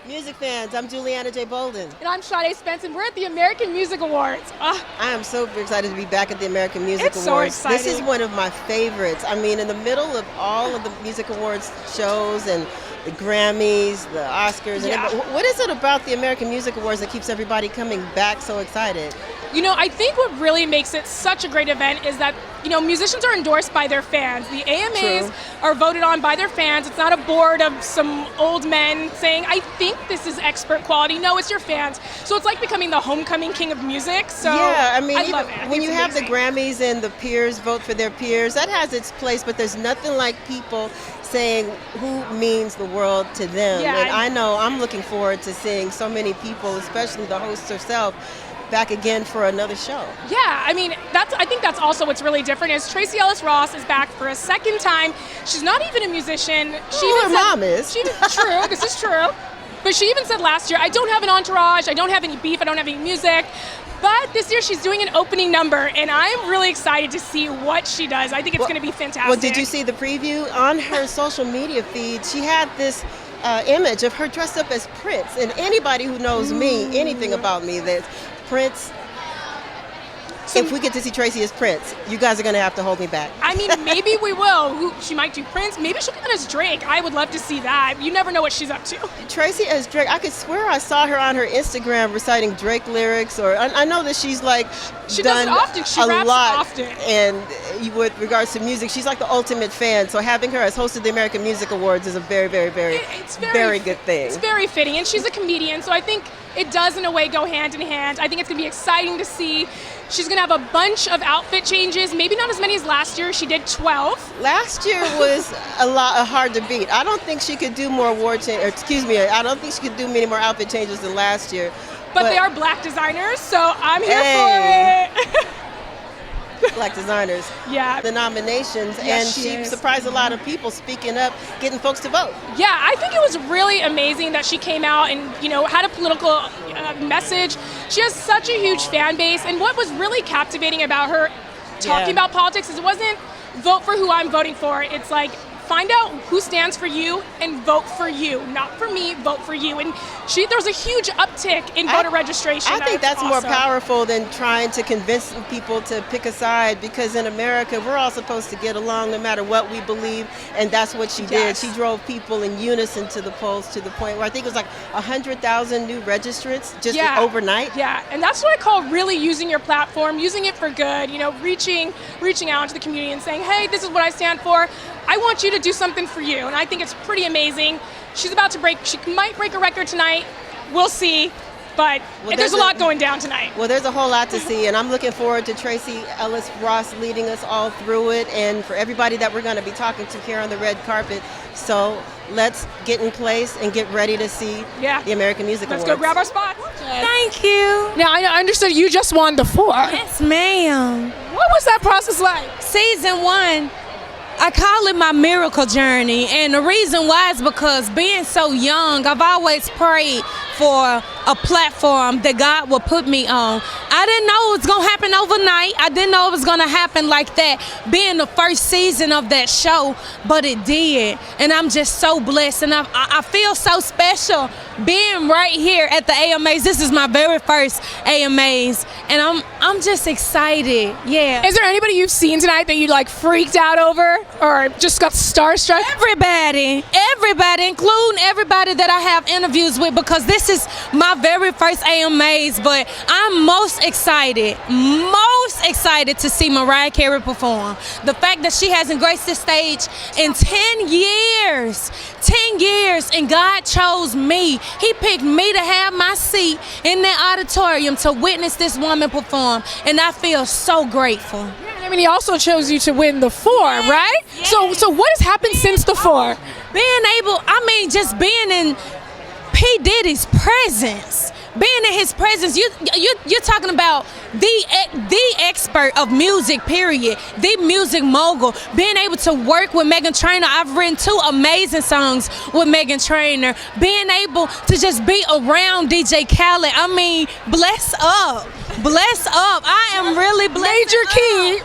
Music fans, I'm Juliana J. Bolden. And I'm Sade A. Spence, and we're at the American Music Awards. I am so excited to be back at the American Music It's Awards. so exciting. This is one of my favorites. I mean, in the middle of all of the Music Awards shows and the Grammys, the Oscars, Yeah. and what is it about the American Music Awards that keeps everybody coming back so excited? You know, I think what really makes it such a great event is that, you know, musicians are endorsed by their fans. The AMAs are voted on by their fans. It's not a board of some old men saying, I think this is expert quality. No, it's your fans. So it's like becoming the homecoming king of music. So yeah, I mean, I love it. When you have the Grammys and the peers vote for their peers, that has its place, but there's nothing like people saying who means the world to them. Yeah, and I know I'm looking forward to seeing so many people, especially the host herself, back again for another show. Yeah, I mean, I think that's also what's really different is Tracee Ellis Ross is back for a second time. She's not even a musician. Her mom is. True, this is true. But she even said last year, I don't have an entourage, I don't have any beef, I don't have any music. But this year she's doing an opening number, and I'm really excited to see what she does. I think it's going to be fantastic. Well, did you see the preview? On her social media feed, she had this image of her dressed up as Prince. And anybody who knows me, anything about me, that Prince, if we get to see Tracee as Prince, you guys are going to have to hold me back. I mean, maybe we will. She might do Prince. Maybe she'll come in as Drake. I would love to see that. You never know what she's up to. Tracee as Drake, I could swear I saw her on her Instagram reciting Drake lyrics, or I know that she's like she done does it often. She raps lot often. And with regards to music, she's like the ultimate fan. So having her as host of the American Music Awards is a very, very, very, very good thing. It's very fitting, and she's a comedian, so I think it does in a way go hand in hand. I think it's going to be exciting to see. She's going to have a bunch of outfit changes, maybe not as many as last year. She did 12. Last year was hard to beat. I don't think she could do more I don't think she could do many more outfit changes than last year. But they are black designers, so I'm here for it. Black designers. Yeah. The nominations, Yes, and she surprised a lot of people speaking up, getting folks to vote. Yeah, I think it was really amazing that she came out and, you know, had a political message. She has such a huge fan base, and what was really captivating about her talking about politics is it wasn't vote for who I'm voting for. It's like, find out who stands for you and vote for you. Not for me, vote for you. And there was a huge uptick in voter registration. I think that's awesome. more powerful than trying to convince people to pick a side, because in America, we're all supposed to get along no matter what we believe, and that's what she did. She drove people in unison to the polls to the point where I think it was like 100,000 new registrants just overnight. Yeah, and that's what I call really using your platform, using it for good, you know, reaching out to the community and saying, hey, this is what I stand for. I want you to do something for you, and I think it's pretty amazing. She might break a record tonight. We'll see, but there's a lot going down tonight. Well, there's a whole lot to see, and I'm looking forward to Tracee Ellis Ross leading us all through it, and for everybody that we're going to be talking to here on the red carpet. So let's get in place and get ready to see the American Music Awards. Let's go grab our spots. Thank you. Now, I understood you just won the 4. Yes, ma'am. What was that process like? Season 1. I call it my miracle journey, and the reason why is because being so young, I've always prayed for a platform that God will put me on. I didn't know it was going to happen overnight. I didn't know it was going to happen like that, being the first season of that show, but it did. And I'm just so blessed, and I feel so special being right here at the AMAs. This is my very first AMAs, and I'm just excited. Yeah. Is there anybody you've seen tonight that you like freaked out over or just got starstruck? Everybody, including everybody that I have interviews with, because this is my very first AMAs, but I'm most excited to see Mariah Carey perform. The fact that she hasn't graced the stage in 10 years, and God chose me. He picked me to have my seat in that auditorium to witness this woman perform, and I feel so grateful. I mean, he also chose you to win the 4, right? Yes. So what has happened since the 4? Just being in P. Diddy's presence. Being in his presence, you're talking about the expert of music, period. The music mogul. Being able to work with Meghan Trainor. I've written 2 amazing songs with Meghan Trainor. Being able to just be around DJ Khalid. I mean, bless up. I am really blessed. Major key.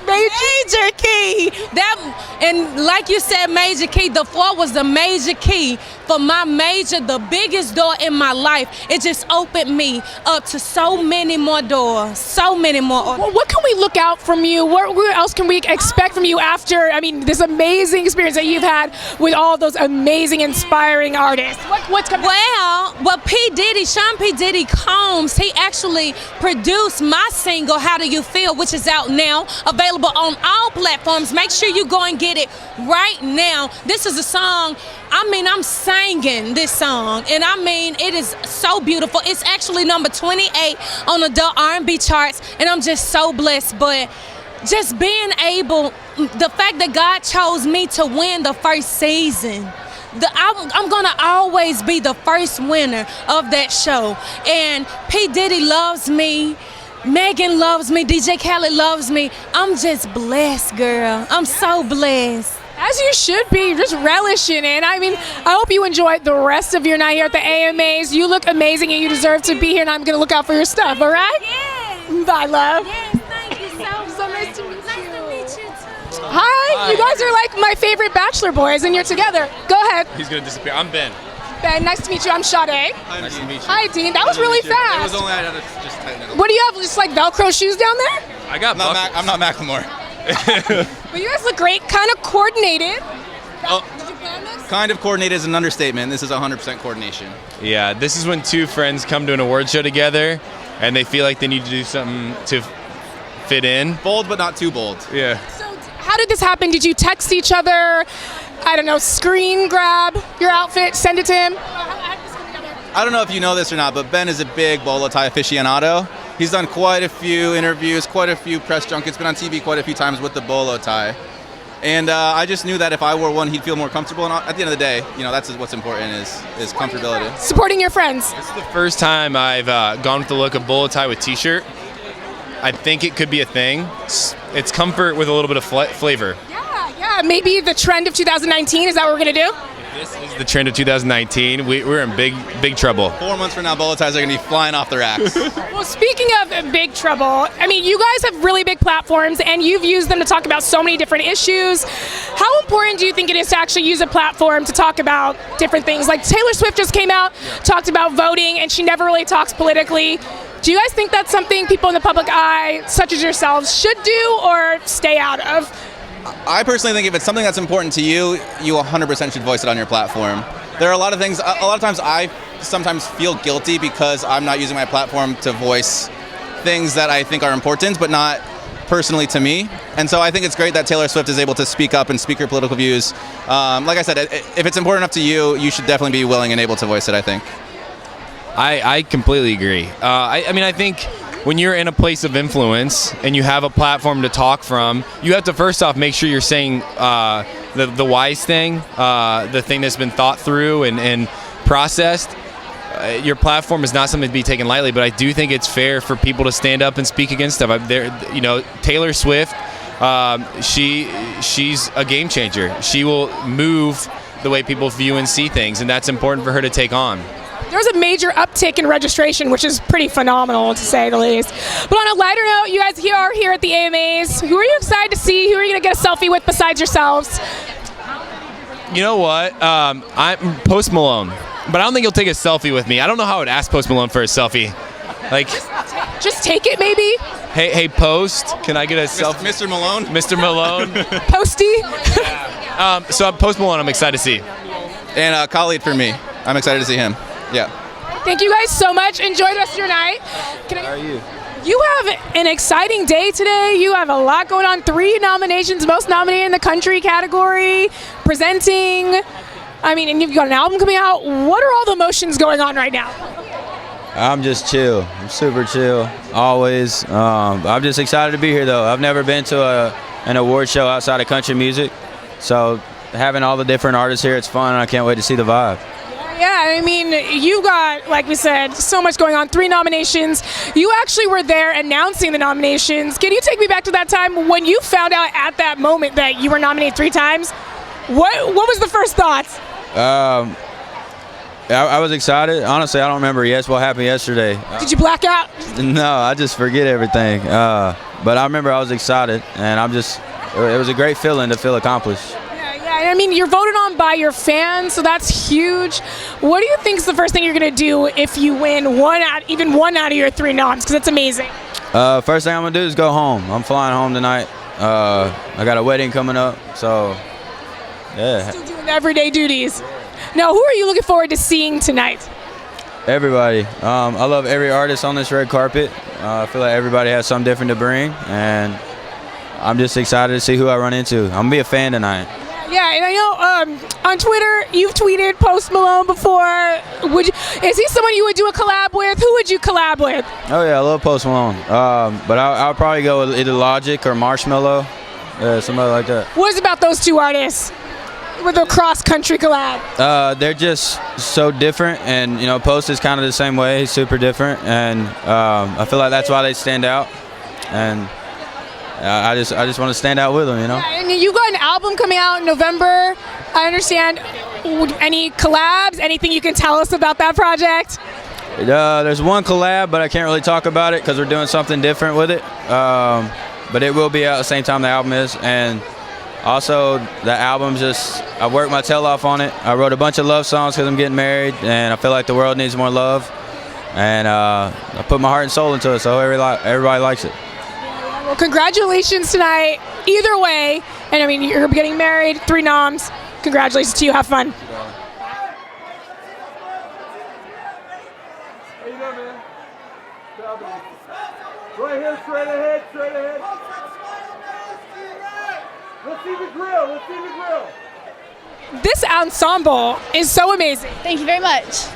And like you said, major key. The 4 was the major key for my major, the biggest door in my life. It just opened me up to so many more doors, so many more. Well, what can we look out from you? What else can we expect from you after, I mean, this amazing experience that you've had with all those amazing, inspiring artists? What's coming? Well, Sean P. Diddy Combs, he actually produced my single, How Do You Feel, which is out now, available on all platforms. Make sure you go and get it right now. This is a song, I'm singing this song, and it is so beautiful. It's actually number 28 on the R&B charts, and I'm just so blessed. But just being able, the fact that God chose me to win the first season, I'm gonna always be the first winner of that show. And P. Diddy loves me, Megan loves me, DJ Khaled loves me. I'm just blessed, girl. I'm so blessed. As you should be, just relishing it. I mean, I hope you enjoy the rest of your night here at the AMAs. You look amazing and you deserve to be here, and I'm gonna look out for your stuff, all right? Yes. Bye, love. Yes, thank you so much. So nice to meet you. Nice to meet you too. Hi, you guys are like my favorite Bachelor boys, and you're together. Go ahead. He's gonna disappear. I'm Ben. Ben, nice to meet you. I'm Sade A. Nice to meet you. Hi, Dean. That was really It fast. was only I had to just tighten it up. What do you have? Just like Velcro shoes down there? I got. I'm not Macklemore. But you guys look great. Kind of coordinated. Oh. Did you plan this? Kind of coordinated is an understatement. This is 100% coordination. Yeah, this is when two friends come to an award show together, and they feel like they need to do something to fit in. Bold, but not too bold. Yeah. So how did this happen? Did you text each other? I don't know, screen grab your outfit, send it to him? How did this come together? I don't know if you know this or not, but Ben is a big bolo tie aficionado. He's done quite a few interviews, quite a few press junkets, been on TV quite a few times with the bolo tie. And I just knew that if I wore one, he'd feel more comfortable. And at the end of the day, that's what's important is comfortability. Supporting your friends. This is the first time I've gone with the look of bolo tie with t-shirt. I think it could be a thing. It's comfort with a little bit of flavor. Yeah, maybe the trend of 2019, is that what we're gonna do? This is the trend of 2019. We're in big trouble. 4 months from now, bolo ties are going to be flying off the racks. Well, speaking of big trouble, I mean, you guys have really big platforms, and you've used them to talk about so many different issues. How important do you think it is to actually use a platform to talk about different things? Like Taylor Swift just came out, talked about voting, and she never really talks politically. Do you guys think that's something people in the public eye, such as yourselves, should do or stay out of? I personally think if it's something that's important to you, you 100% should voice it on your platform. There are a lot of things, a lot of times I sometimes feel guilty because I'm not using my platform to voice things that I think are important, but not personally to me. And so I think it's great that Taylor Swift is able to speak up and speak her political views. Like I said, if it's important enough to you, you should definitely be willing and able to voice it, I think. I completely agree. I think when you're in a place of influence and you have a platform to talk from, you have to first off make sure you're saying the wise thing, the thing that's been thought through and processed. Your platform is not something to be taken lightly, but I do think it's fair for people to stand up and speak against stuff. Taylor Swift, she's a game changer. She will move the way people view and see things, and that's important for her to take on. There's a major uptick in registration, which is pretty phenomenal, to say the least. But on a lighter note, you guys are here at the AMAs. Who are you excited to see? Who are you going to get a selfie with besides yourselves? You know what? I'm Post Malone, but I don't think he'll take a selfie with me. I don't know how I would ask Post Malone for a selfie. Like, just take it, maybe? Hey, Post, can I get a selfie? Mr. Malone? Mr. Malone. Posty? So I'm Post Malone, I'm excited to see. And Khalid for me. I'm excited to see him. Yeah. Thank you guys so much. Enjoy the rest of your night. How are you? You have an exciting day today. You have a lot going on. 3 nominations, most nominated in the country category, presenting. And you've got an album coming out. What are all the emotions going on right now? I'm just chill. I'm super chill, always. I'm just excited to be here, though. I've never been to an award show outside of country music. So having all the different artists here, it's fun, and I can't wait to see the vibe. Yeah, you got, like we said, so much going on. 3 nominations. You actually were there announcing the nominations. Can you take me back to that time when you found out at that moment that you were nominated 3 times? What was the first thoughts? I was excited. Honestly, I don't remember what happened yesterday. Did you black out? No, I just forget everything. But I remember I was excited, and it was a great feeling to feel accomplished. Yeah, I mean, you're voted on by your fans, so that's huge. What do you think is the first thing you're going to do if you win even one out of your 3 noms? Because that's amazing. First thing I'm going to do is go home. I'm flying home tonight. I got a wedding coming up, so yeah. Still doing the everyday duties. Now, who are you looking forward to seeing tonight? Everybody. I love every artist on this red carpet. I feel like everybody has something different to bring, and I'm just excited to see who I run into. I'm going to be a fan tonight. Yeah, and I know on Twitter you've tweeted Post Malone before. Is he someone you would do a collab with? Who would you collab with? Oh yeah, I love Post Malone. But I'll probably go with either Logic or Marshmello. Yeah, somebody like that. What is it about those 2 artists with a cross-country collab? They're just so different, and Post is kind of the same way. He's super different, and I feel like that's why they stand out. And I just want to stand out with them, Yeah, and you got an album coming out in November. I understand. Any collabs? Anything you can tell us about that project? There's one collab, but I can't really talk about it because we're doing something different with it. But it will be out at the same time the album is, and also the album I worked my tail off on it. I wrote a bunch of love songs because I'm getting married, and I feel like the world needs more love. And I put my heart and soul into it, so everybody likes it. Well, congratulations tonight, either way. And I mean, you're getting married, 3 noms. Congratulations to you. Have fun. Right here, straight ahead, straight ahead. Let's see the grill, let's see the grill. This ensemble is so amazing. Thank you very much.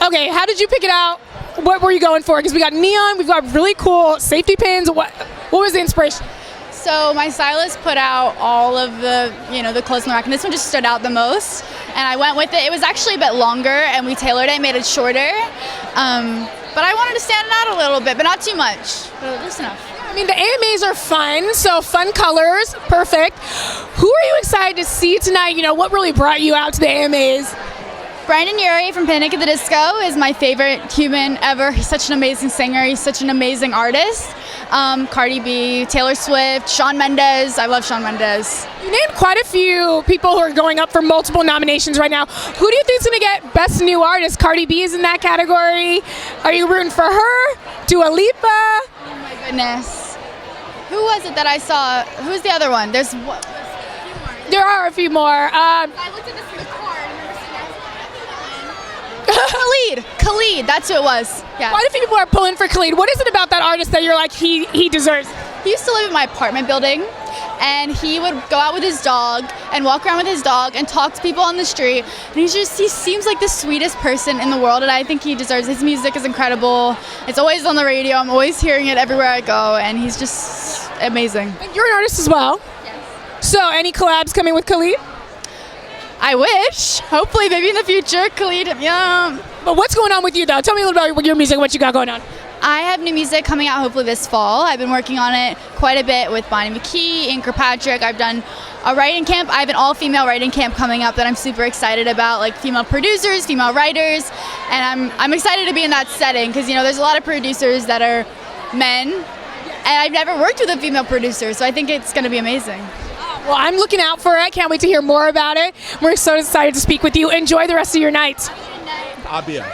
Okay, how did you pick it out? What were you going for? Because we got neon, we've got really cool safety pins. What was the inspiration? So my stylist put out all of the, the clothes in the rack, and this one just stood out the most. And I went with it. It was actually a bit longer, and we tailored it, made it shorter. But I wanted to stand out a little bit, but not too much. Just enough. I mean, the AMAs are fun, so fun colors, perfect. Who are you excited to see tonight? What really brought you out to the AMAs? Brandon Urie from Panic at the Disco is my favorite human ever. He's such an amazing singer. He's such an amazing artist. Cardi B, Taylor Swift, Shawn Mendes. I love Shawn Mendes. You named quite a few people who are going up for multiple nominations right now. Who do you think is going to get Best New Artist? Cardi B is in that category. Are you rooting for her? Dua Lipa? Oh my goodness. Who was it that I saw? Who's the other one? There's what? There are a few more. I looked at this in the car. Khalid, that's who it was. Yeah. Quite a few people are pulling for Khalid. What is it about that artist that you're like, he deserves? He used to live in my apartment building, and he would go out with his dog and walk around with his dog and talk to people on the street. And he seems like the sweetest person in the world, and I think he deserves. His music is incredible. It's always on the radio. I'm always hearing it everywhere I go, and he's just amazing. And you're an artist as well. Yes. So any collabs coming with Khalid? I wish. Hopefully, maybe in the future, Khalid. Yeah. But what's going on with you, though? Tell me a little about your music, what you got going on. I have new music coming out hopefully this fall. I've been working on it quite a bit with Bonnie McKee, Ian Kirkpatrick. I've done a writing camp. I have an all-female writing camp coming up that I'm super excited about, like female producers, female writers, and I'm excited to be in that setting because there's a lot of producers that are men, and I've never worked with a female producer, so I think it's going to be amazing. Well, I'm looking out for it. I can't wait to hear more about it. We're so excited to speak with you. Enjoy the rest of your night. Abia.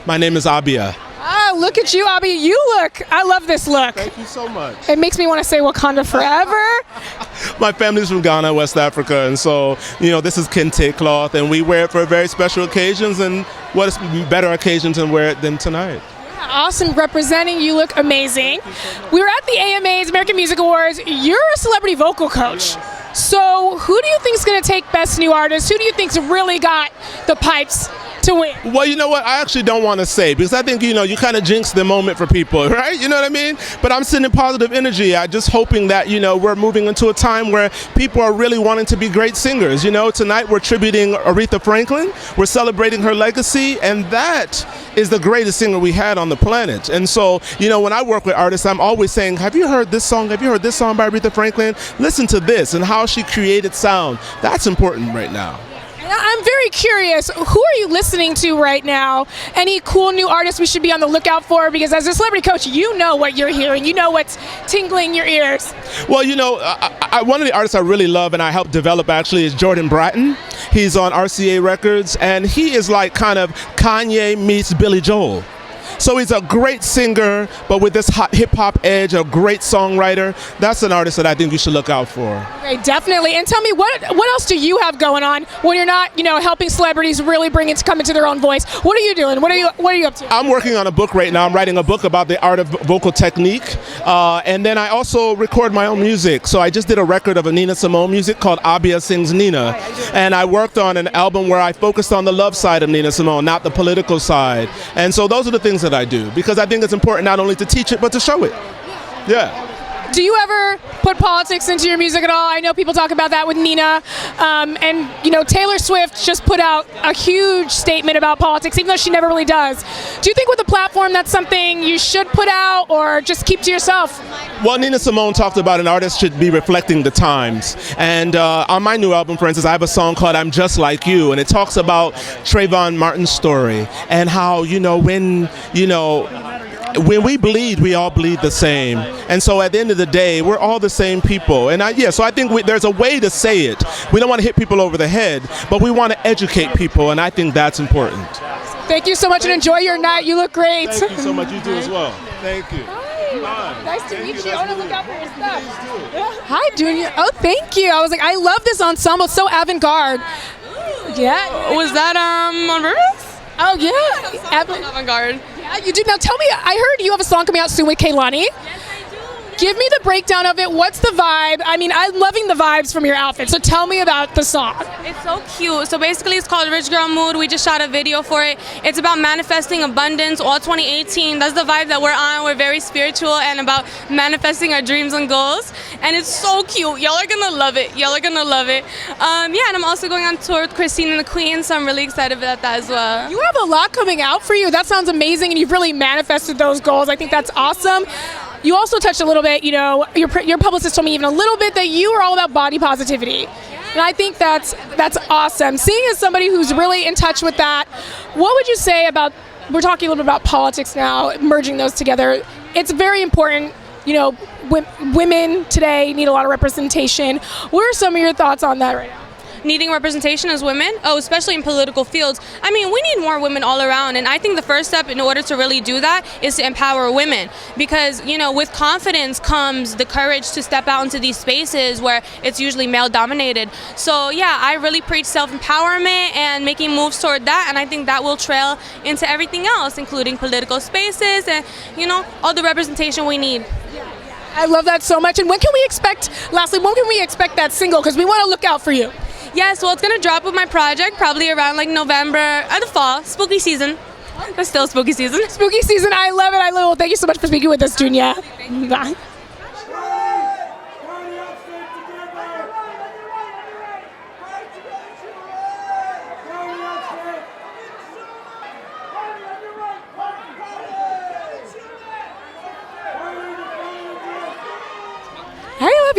My name is Abia. Oh, look at you, Abia. I love this look. Thank you so much. It makes me want to say Wakanda forever. My family's from Ghana, West Africa, and so, this is kente cloth, and we wear it for very special occasions, and what is better occasion to wear it than tonight? Awesome representing. You look amazing. We were at the AMAs, American Music Awards. You're a celebrity vocal coach. So who do you think is going to take Best New Artist? Who do you think's really got the pipes to win? Well, you know what? I actually don't want to say because I think, you kind of jinx the moment for people, right? You know what I mean? But I'm sending positive energy. I'm just hoping that, we're moving into a time where people are really wanting to be great singers. Tonight we're tributing Aretha Franklin. We're celebrating her legacy, and that is the greatest singer we had on the planet. And so, when I work with artists, I'm always saying, have you heard this song? Have you heard this song by Aretha Franklin? Listen to this and how she created sound. That's important right now. I'm very curious, who are you listening to right now? Any cool new artists we should be on the lookout for? Because as a celebrity coach, you know what you're hearing. You know what's tingling your ears. Well, you know, one of the artists I really love and I helped develop actually is Jordan Bratton. He's on RCA Records, and he is like kind of Kanye meets Billy Joel. So he's a great singer, but with this hot hip-hop edge, a great songwriter. That's an artist that I think you should look out for. Okay, definitely. And tell me, what else do you have going on when you're not, helping celebrities really come into their own voice? What are you doing? What are you up to? I'm working on a book right now. I'm writing a book about the art of vocal technique. And then I also record my own music. So I just did a record of a Nina Simone music called Abia Sings Nina. And I worked on an album where I focused on the love side of Nina Simone, not the political side. And so those are the things that I do, because I think it's important not only to teach it, but to show it. Yeah. Do you ever put politics into your music at all? I know people talk about that with Nina. And Taylor Swift just put out a huge statement about politics, even though she never really does. Do you think with a platform that's something you should put out, or just keep to yourself? Well, Nina Simone talked about an artist should be reflecting the times. And on my new album, for instance, I have a song called I'm Just Like You, and it talks about Trayvon Martin's story and how, when we bleed, we all bleed the same. And so at the end of the day, we're all the same people. And so I think there's a way to say it. We don't want to hit people over the head, but we want to educate people, and I think that's important. Thank you so much, and enjoy your night. You look great. Thank you so much. You do as well. Thank you. Hi. Nice to meet you. I want to look out for your stuff. Hi, Junior. Oh, thank you. I was like, I love this ensemble. It's so avant-garde. Yeah. Was that on purpose? Oh, yeah. Avant-garde. Yeah, you do. Now tell me, I heard you have a song coming out soon with Kehlani. Yes, I do. Give me the breakdown of it. What's the vibe? I mean, I'm loving the vibes from your outfit. So tell me about the song. It's so cute. So basically, it's called Rich Girl Mood. We just shot a video for it. It's about manifesting abundance all 2018. That's the vibe that we're on. We're very spiritual and about manifesting our dreams and goals. And it's so cute. Y'all are going to love it. Y'all are going to love it. And I'm also going on tour with Christine and the Queen, so I'm really excited about that as well. You have a lot coming out for you. That sounds amazing, and you've really manifested those goals. I think that's awesome. You also touched a little bit, your publicist told me even a little bit that you are all about body positivity. And I think that's awesome. Seeing as somebody who's really in touch with that, what would you say about, we're talking a little bit about politics now, merging those together. It's very important, women today need a lot of representation. What are some of your thoughts on that right now? Needing representation as women, especially in political fields. I mean, we need more women all around, and I think the first step in order to really do that is to empower women, because with confidence comes the courage to step out into these spaces where it's usually male dominated. So yeah, I really preach self-empowerment and making moves toward that, and I think that will trail into everything else, including political spaces and all the representation we need. I love that so much. And when can we expect that single, because we want to look out for you? Yes, well, it's going to drop with my project probably around November or the fall, spooky season. That's still spooky season. Spooky season, I love it. Well, thank you so much for speaking with us, Julia. Bye.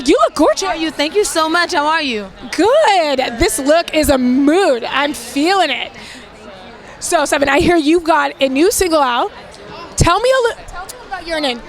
You look gorgeous. How are you? Thank you so much. How are you? Good. This look is a mood. I'm feeling it. So, Seven, I hear you've got a new single out. Tell me about Yearnin'.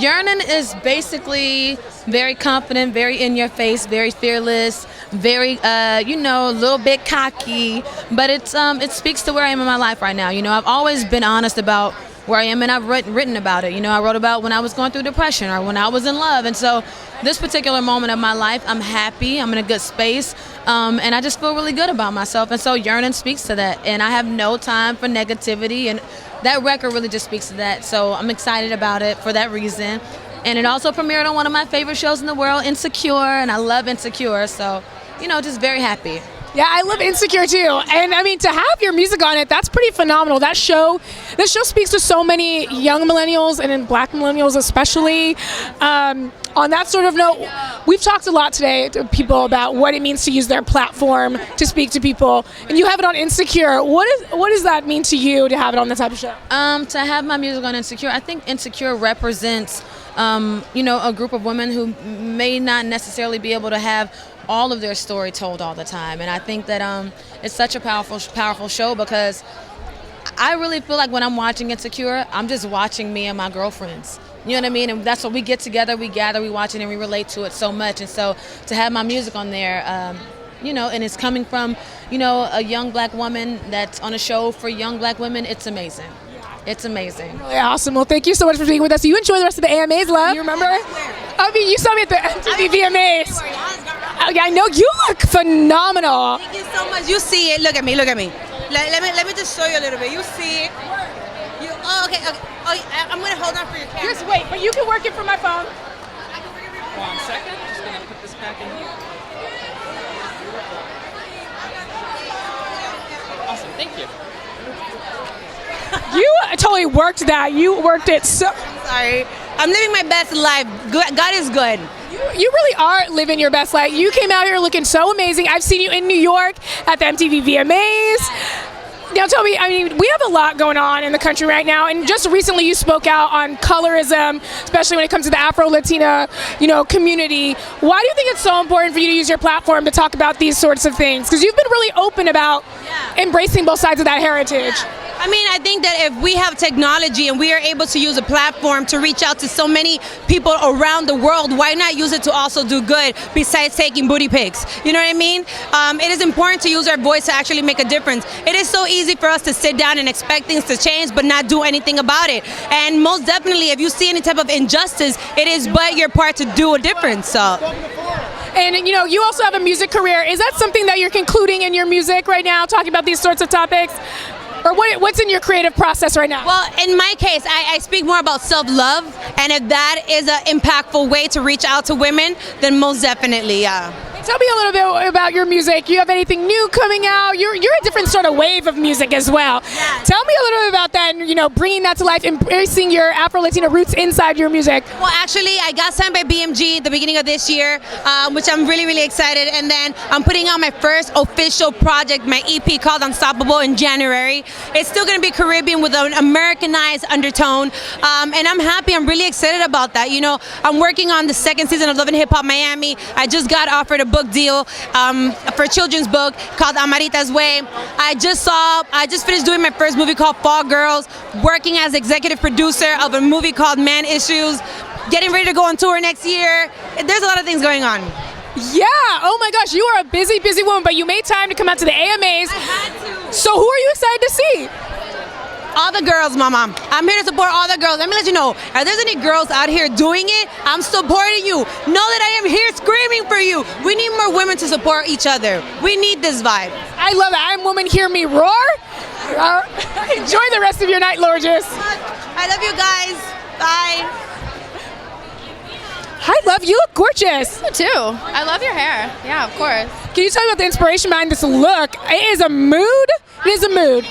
Yearnin' is basically very confident, very in your face, very fearless, very, a little bit cocky. But it speaks to where I am in my life right now. I've always been honest about where I am, and I've written about it. I wrote about when I was going through depression or when I was in love. And so this particular moment of my life, I'm happy, I'm in a good space, and I just feel really good about myself. And so Yearnin' speaks to that, and I have no time for negativity, and that record really just speaks to that. So I'm excited about it for that reason. And it also premiered on one of my favorite shows in the world, Insecure, and I love Insecure, so, just very happy. Yeah, I love Insecure too. And I mean, to have your music on it, that's pretty phenomenal. This show speaks to so many young millennials and in Black millennials especially. On that sort of note, we've talked a lot today to people about what it means to use their platform to speak to people. And you have it on Insecure. What does that mean to you to have it on that type of show? To have my music on Insecure, I think Insecure represents a group of women who may not necessarily be able to have all of their story told all the time. And I think that it's such a powerful show because I really feel like when I'm watching Insecure, I'm just watching me and my girlfriends. You know what I mean? And that's what we get together, we gather, we watch it, and we relate to it so much. And so to have my music on there, you know, and it's coming from, you know, a young black woman that's on a show for young black women, it's amazing. It's amazing. Really awesome. Well, thank you so much for being with us. You enjoy the rest of the AMAs, love. You remember? I mean, you saw me at the MTV VMAs. Oh, yeah, I know. You look phenomenal. Thank you so much. You see it. Look at me. Look at me. Let me just show you a little bit. You see it. Okay. Oh, I'm gonna hold on for your camera. Just wait, but you can work it from my phone. 1 second. Just gonna put this back in here. Awesome. Thank you. You totally worked that. You worked it so. Sorry. I'm living my best life. God is good. You really are living your best life. You came out here looking so amazing. I've seen you in New York at the MTV VMAs. Now tell me, I mean, we have a lot going on in the country right now, and just recently you spoke out on colorism, especially when it comes to the Afro-Latina, you know, community. Why do you think it's so important for you to use your platform to talk about these sorts of things? Because you've been really open about embracing both sides of that heritage. I mean, I think that if we have technology and we are able to use a platform to reach out to so many people around the world, why not use it to also do good besides taking booty pics? You know what I mean? It is important to use our voice to actually make a difference. It is so easy for us to sit down and expect things to change but not do anything about it. And most definitely, if you see any type of injustice, it is but your part to do a difference. So. And, you know, you also have a music career. Is that something that you're concluding in your music right now, talking about these sorts of topics? Or what's in your creative process right now? Well, in my case, I speak more about self-love, and if that is an impactful way to reach out to women, then most definitely, yeah. Tell me a little bit about your music. You have anything new coming out? You're a different sort of wave of music as well. Yeah. Tell me a little bit about that and, you know, bringing that to life, embracing your Afro-Latina roots inside your music. Well, actually, I got signed by BMG at the beginning of this year, which I'm really, really excited. And then I'm putting out my first official project, my EP called Unstoppable in January. It's still going to be Caribbean with an Americanized undertone. And I'm happy. I'm really excited about that. You know, I'm working on the second season of Love and Hip Hop Miami. I just got offered a book deal for a children's book called Amarita's Way. I just finished doing my first movie called Fall Girls, working as executive producer of a movie called Man Issues, getting ready to go on tour next year. There's a lot of things going on. Yeah, oh my gosh, you are a busy, busy woman, but you made time to come out to the AMAs. I had to. So who are you excited to see? All the girls, mama. I'm here to support all the girls. Let me let you know, if there's any girls out here doing it, I'm supporting you. Know that I am here screaming for you. We need more women to support each other. We need this vibe. I love it. I'm Woman, Hear Me Roar. Enjoy the rest of your night, Lorgeous. I love you guys. Bye. Hi, love. You look gorgeous. You too. I love your hair. Yeah, of course. Can you tell me about the inspiration behind this look? It is a mood. It is a mood.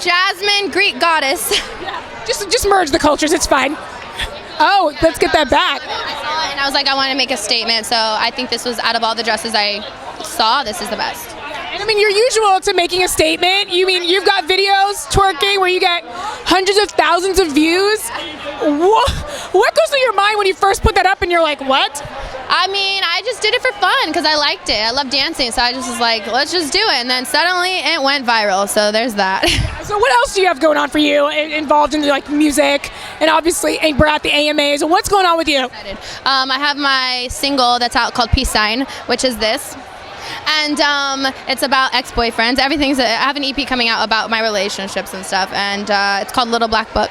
Jasmine, Greek goddess. Yeah. Just merge the cultures. It's fine. Oh, let's get that back. I saw it and I was like, I want to make a statement. So I think this was, out of all the dresses I saw, this is the best. And I mean, you're usual to making a statement. You mean you've got videos twerking where you get hundreds of thousands of views. What goes through your mind when you first put that up and you're like, what? I mean, I just did it for fun because I liked it. I love dancing, so I just was like, let's just do it. And then suddenly it went viral, so there's that. So what else do you have going on for you involved in like music and obviously we're at the AMAs? And what's going on with you? I have my single that's out called Peace Sign, which is this. And it's about ex-boyfriends. I have an EP coming out about my relationships and stuff, and it's called Little Black Book.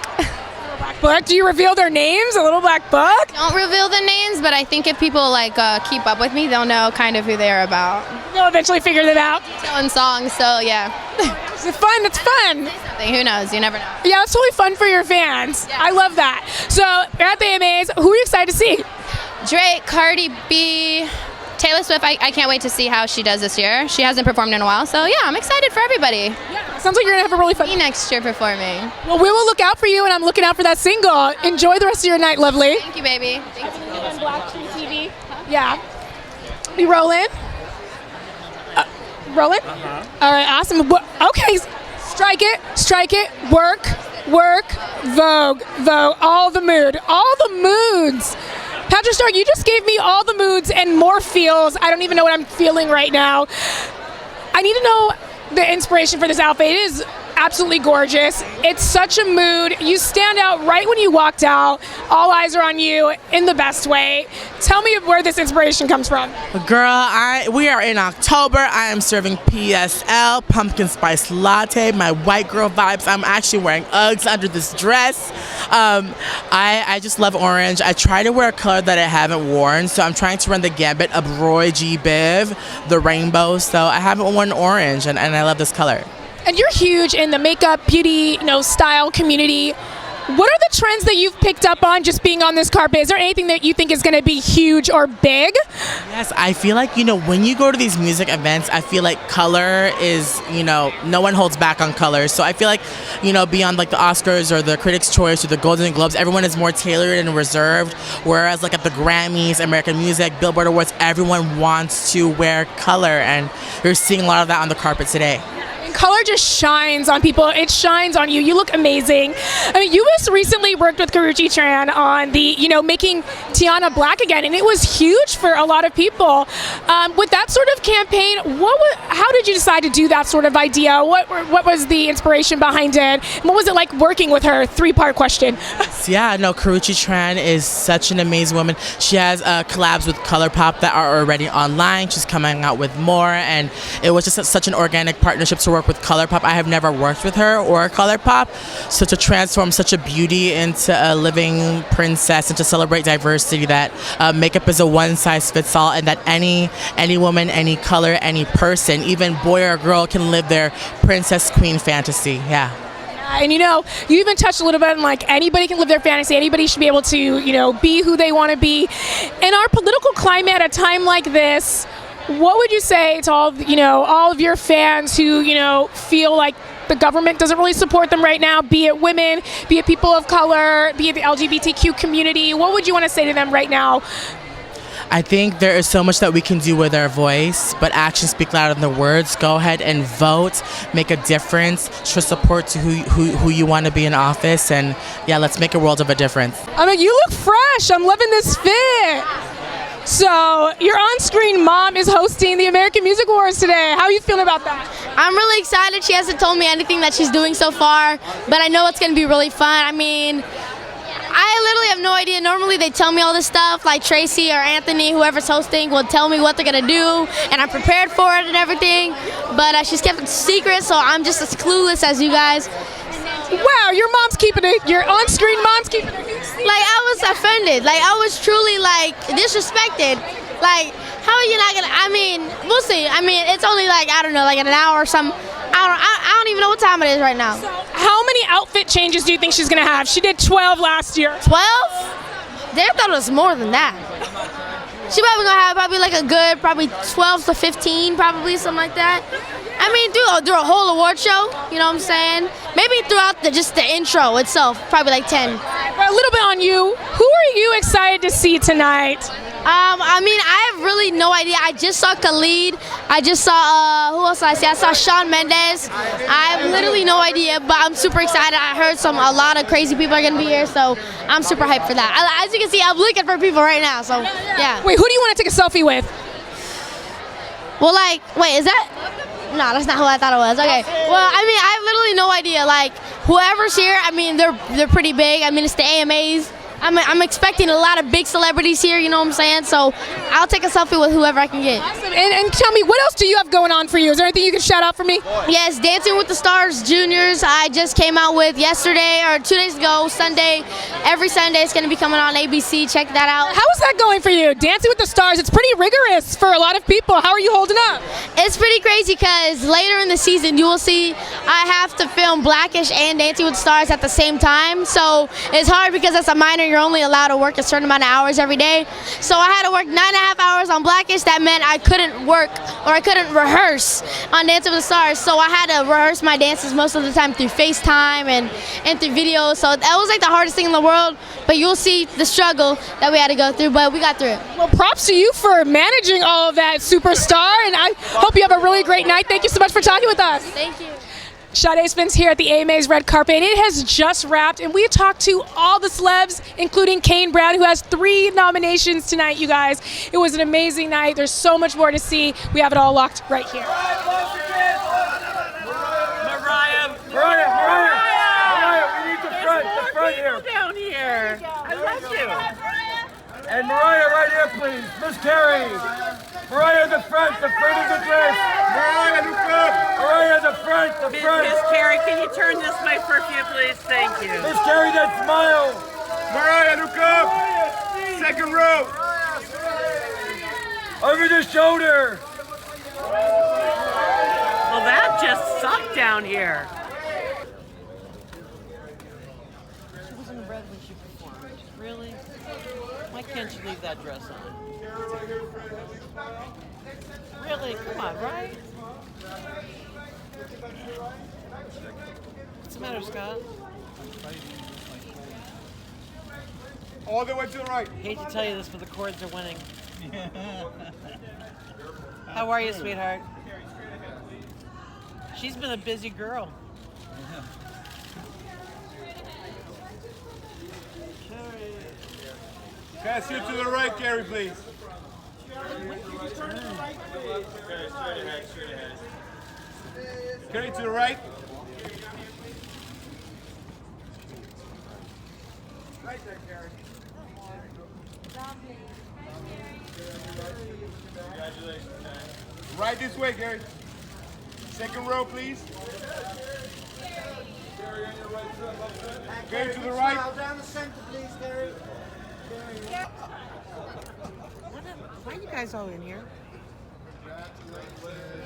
Book? Do you reveal their names? A Little Black Book? Don't reveal the names, but I think if people like keep up with me, they'll know kind of who they're about. They'll eventually figure that out. Telling songs, so yeah. It's fun. It's fun. Who knows? You never know. Yeah, it's totally fun for your fans. Yeah. I love that. So you're at the AMAs. Who are you excited to see? Drake, Cardi B, Taylor Swift. I can't wait to see how she does this year. She hasn't performed in a while, so yeah, I'm excited for everybody. Yeah, sounds like you're gonna have a really fun. Me next year performing. Well, we will look out for you, and I'm looking out for that single. Enjoy the rest of your night, lovely. Thank you, baby. Thanks. On BlackTree TV. Yeah. We rolling? Rolling? All right, awesome. Okay, strike it, work, Vogue, all the mood, all the moods. Patrick Stark, you just gave me all the moods and more feels. I don't even know what I'm feeling right now. I need to know the inspiration for this outfit. It is absolutely gorgeous. It's such a mood. You stand out right when you walked out. All eyes are on you in the best way. Tell me where this inspiration comes from. Girl, we are in October. I am serving PSL, pumpkin spice latte, my white girl vibes. I'm actually wearing Uggs under this dress. I just love orange. I try to wear a color that I haven't worn, so I'm trying to run the gambit of Roy G. Biv, the rainbow. So I haven't worn orange, and I love this color. And you're huge in the makeup, beauty, style community. What are the trends that you've picked up on just being on this carpet? Is there anything that you think is going to be huge or big? Yes, I feel like, when you go to these music events, I feel like color is, no one holds back on color. So I feel like, beyond like the Oscars or the Critics' Choice or the Golden Globes, everyone is more tailored and reserved. Whereas like at the Grammys, American Music, Billboard Awards, everyone wants to wear color. And you're seeing a lot of that on the carpet today. Color just shines on people. It shines on you. You look amazing. I mean, you just recently worked with Karrueche Tran on the, making Tiana black again, and it was huge for a lot of people. With that sort of campaign, how did you decide to do that sort of idea? What was the inspiration behind it? What was it like working with her? 3-part question. Yeah, no, Karrueche Tran is such an amazing woman. She has collabs with ColourPop that are already online. She's coming out with more, and it was just such an organic partnership to work with ColourPop. I have never worked with her or ColourPop, so to transform such a beauty into a living princess and to celebrate diversity, that makeup is a one-size-fits-all, and that any woman, any color, any person, even boy or girl, can live their princess queen fantasy. Yeah. And you even touched a little bit on like anybody can live their fantasy. Anybody should be able to, be who they want to be. In our political climate at a time like this, what would you say to all of your fans who, feel like the government doesn't really support them right now, be it women, be it people of color, be it the LGBTQ community? What would you want to say to them right now? I think there is so much that we can do with our voice, but actions speak louder than the words. Go ahead and vote, make a difference, show support to who you want to be in office, and yeah, let's make a world of a difference. I mean, you look fresh. I'm loving this fit. So, your on-screen mom is hosting the American Music Awards today. How are you feeling about that? I'm really excited. She hasn't told me anything that she's doing so far, but I know it's going to be really fun. I mean, I literally have no idea. Normally they tell me all this stuff, like Tracee or Anthony, whoever's hosting, will tell me what they're going to do, and I'm prepared for it and everything, but she's kept it secret, so I'm just as clueless as you guys. Wow, your mom's keeping it. Your on-screen mom's keeping it. Like, I was offended. Like, I was truly, disrespected. Like, how are you not gonna? I mean, we'll see. I mean, it's only in an hour or something. I don't even know what time it is right now. So, how many outfit changes do you think she's gonna have? She did 12 last year. 12? They thought it was more than that. She probably gonna have a good 12 to 15, probably something like that. I mean, do a whole award show, you know what I'm saying? Maybe throughout just the intro itself, probably like 10. A little bit on you. Who are you excited to see tonight? I mean, I have really no idea. I just saw Khalid. I just saw, who else did I see? I saw Shawn Mendes. I have literally no idea, but I'm super excited. I heard a lot of crazy people are going to be here, so I'm super hyped for that. As you can see, I'm looking for people right now, so yeah. Wait, who do you want to take a selfie with? Well, wait, is that? No, that's not who I thought it was. Okay. Well, I mean, I have literally no idea. Whoever's here, I mean, they're pretty big. I mean, it's the AMAs. I'm expecting a lot of big celebrities here, you know what I'm saying? So I'll take a selfie with whoever I can get. Awesome. And tell me, what else do you have going on for you? Is there anything you can shout out for me? Yes, Dancing with the Stars Juniors. I just came out with yesterday or 2 days ago, Sunday. Every Sunday it's going to be coming on ABC. Check that out. How is that going for you? Dancing with the Stars, it's pretty rigorous for a lot of people. How are you holding up? It's pretty crazy because later in the season you will see I have to film Blackish and Dancing with the Stars at the same time. So it's hard because as a minor you're only allowed to work a certain amount of hours every day. So I had to work 9.5 hours on Blackish. That meant I couldn't work or I couldn't rehearse on Dancing with the Stars. So I had to rehearse my dances most of the time through FaceTime and through videos. So that was the hardest thing in the world. But you'll see the struggle that we had to go through, but we got through it. Well, props to you for managing all of that, superstar, and I hope you have a really great night. Thank you so much for talking with us. Thank you. Sade Spence here at the AMA's red carpet, and it has just wrapped, and we talked to all the celebs, including Kane Brown, who has 3 nominations tonight, you guys. It was an amazing night. There's so much more to see. We have it all locked right here. Mariah, we need the front here. Down here. I love you. And Mariah right here, please. Miss Carrie. Mariah, the front of the dress. Mariah, look up. Mariah, the front. Miss Carrie, can you turn this way for a few, please? Thank you. Miss Carrie, that smile. Mariah, look up. Second row. Over the shoulder. Well, that just sucked down here. She wasn't red when she performed. Really? Why can't you leave that dress on? Really? Come on, right? What's the matter, Scott? All the way to the right. Hate to tell you this, but the Chords are winning. How are you, sweetheart? She's been a busy girl. Pass you to the right, Carrie, please. Carrie to the right. Right there, Carrie. Congratulations, right this way, Gary. Second row, please. Gary to the right. Down the center, please, Gary. Why are you guys all in here?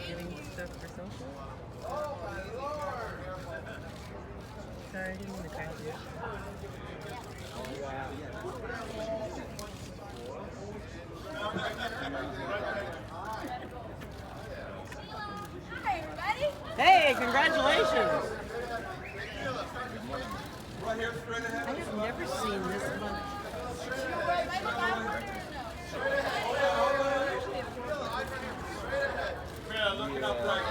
Getting stuff for social? Oh, my Lord. Sorry, I didn't want to crowd you. Hey, congratulations! I have never seen this much. Looking up right,